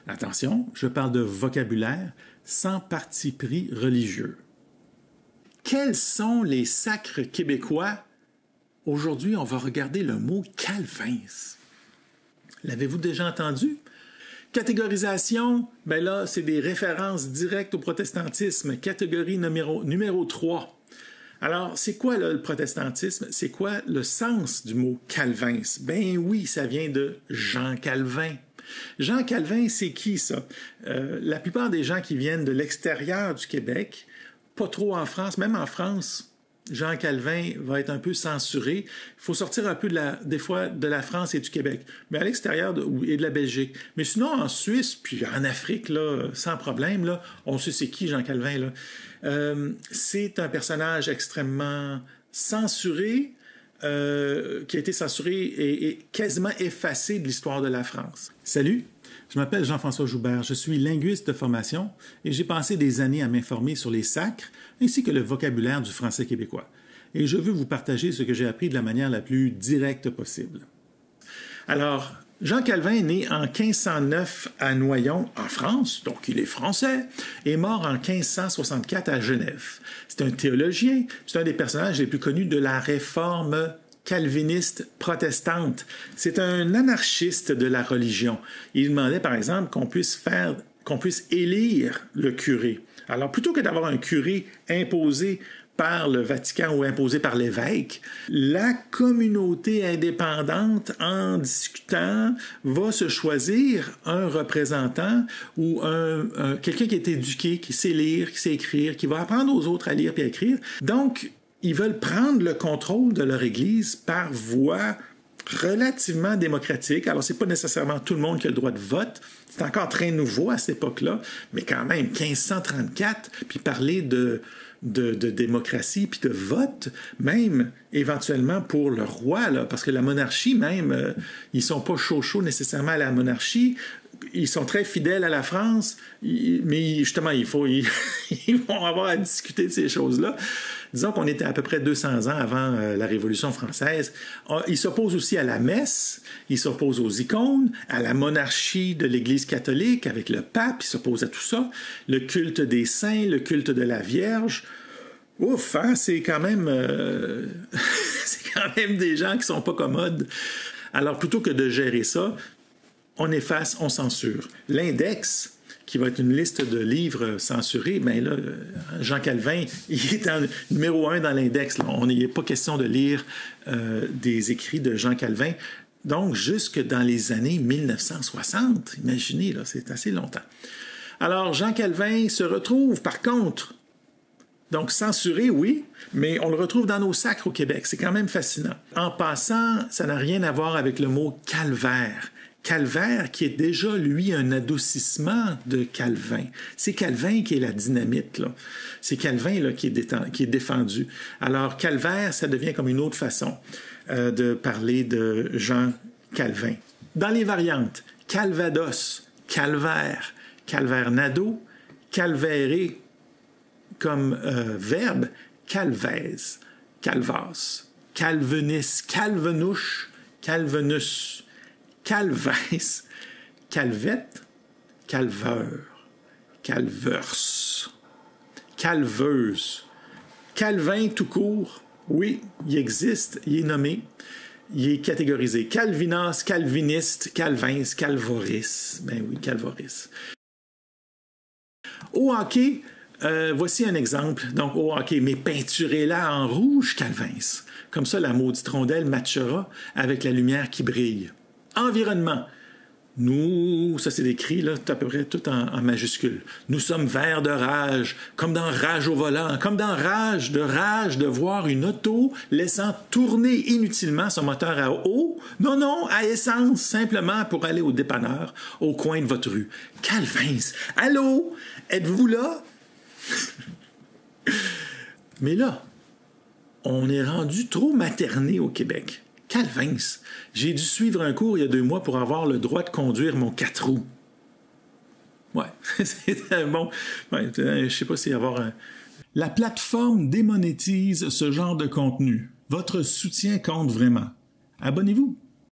Attention, je parle de vocabulaire sans parti pris religieux. Quels sont les sacres québécois? Aujourd'hui, on va regarder le mot calvins. L'avez-vous déjà entendu? Catégorisation, ben là, c'est des références directes au protestantisme. Catégorie numéro 3. Alors, c'est quoi là, le protestantisme? C'est quoi le sens du mot Calvins? Ben oui, ça vient de Jean Calvin. Jean Calvin, c'est qui ça? La plupart des gens qui viennent de l'extérieur du Québec, pas trop en France, même en France, Jean Calvin va être un peu censuré. Il faut sortir un peu des fois de la France et du Québec, mais à l'extérieur et de la Belgique. Mais sinon, en Suisse, puis en Afrique, là, sans problème, là, on sait c'est qui Jean Calvin. Là. C'est un personnage extrêmement censuré, qui a été censuré et quasiment effacé de l'histoire de la France. Salut! Je m'appelle Jean-François Joubert, je suis linguiste de formation et j'ai passé des années à m'informer sur les sacres ainsi que le vocabulaire du français québécois. Et je veux vous partager ce que j'ai appris de la manière la plus directe possible. Alors, Jean Calvin est né en 1509 à Noyon, en France, donc il est français, et mort en 1564 à Genève. C'est un théologien, c'est un des personnages les plus connus de la Réforme calviniste protestante. C'est un anarchiste de la religion. Il demandait, par exemple, qu'on puisse élire le curé. Alors, plutôt que d'avoir un curé imposé par le Vatican ou imposé par l'évêque, la communauté indépendante, en discutant, va se choisir un représentant ou quelqu'un qui est éduqué, qui sait lire, qui sait écrire, qui va apprendre aux autres à lire et à écrire. Donc, ils veulent prendre le contrôle de leur Église par voie relativement démocratique. Alors, c'est pas nécessairement tout le monde qui a le droit de vote. C'est encore très nouveau à cette époque-là, mais quand même, 1534, puis parler de démocratie puis de vote, même éventuellement pour le roi, là, parce que la monarchie même, ils sont pas chauds nécessairement à la monarchie. Ils sont très fidèles à la France, mais justement, ils vont avoir à discuter de ces choses-là. Disons qu'on était à peu près 200 ans avant la Révolution française. Ils s'opposent aussi à la messe, ils s'opposent aux icônes, à la monarchie de l'Église catholique avec le pape, ils s'opposent à tout ça, le culte des saints, le culte de la Vierge. Ouf, hein, c'est quand même des gens qui sont pas commodes. Alors, plutôt que de gérer ça, on efface, on censure. L'index, qui va être une liste de livres censurés, bien là, Jean Calvin, il est en numéro 1 dans l'index. On n'y est pas question de lire des écrits de Jean Calvin. Donc, jusque dans les années 1960, imaginez, là, c'est assez longtemps. Alors, Jean Calvin se retrouve, par contre, donc censuré, oui, mais on le retrouve dans nos sacres au Québec. C'est quand même fascinant. En passant, ça n'a rien à voir avec le mot calvaire. Calvaire qui est déjà, lui, un adoucissement de Calvin. C'est Calvin qui est la dynamite, là. C'est Calvin là, qui est défendu. Alors, calvaire, ça devient comme une autre façon de parler de Jean Calvin. Dans les variantes, Calvados, calvaire, calvernado, calvaire comme verbe, calvaise, calvas, calvenis, calvenouche, calvenus, calvaise, calvette, calveur, calveurs, calveuse, Calvin tout court, oui, il existe, il est nommé, il est catégorisé. Calvinos, calviniste, calvins, calvoris, ben oui, calvoris. Au hockey, voici un exemple. Donc, au hockey, mais peinturez-la en rouge, Calvins. Comme ça, la maudite rondelle matchera avec la lumière qui brille. Environnement. Nous, ça c'est écrit là, à peu près tout en majuscule. Nous sommes verts de rage, comme dans Rage au volant, comme dans rage de voir une auto laissant tourner inutilement son moteur à eau. Non, à essence, simplement pour aller au dépanneur, au coin de votre rue. Calvins, allô, êtes-vous là? Mais là, on est rendu trop materné au Québec. Calvins, j'ai dû suivre un cours il y a 2 mois pour avoir le droit de conduire mon 4 roues. Ouais, c'est bon. Ouais, je sais pas si avoir un... La plateforme démonétise ce genre de contenu. Votre soutien compte vraiment. Abonnez-vous.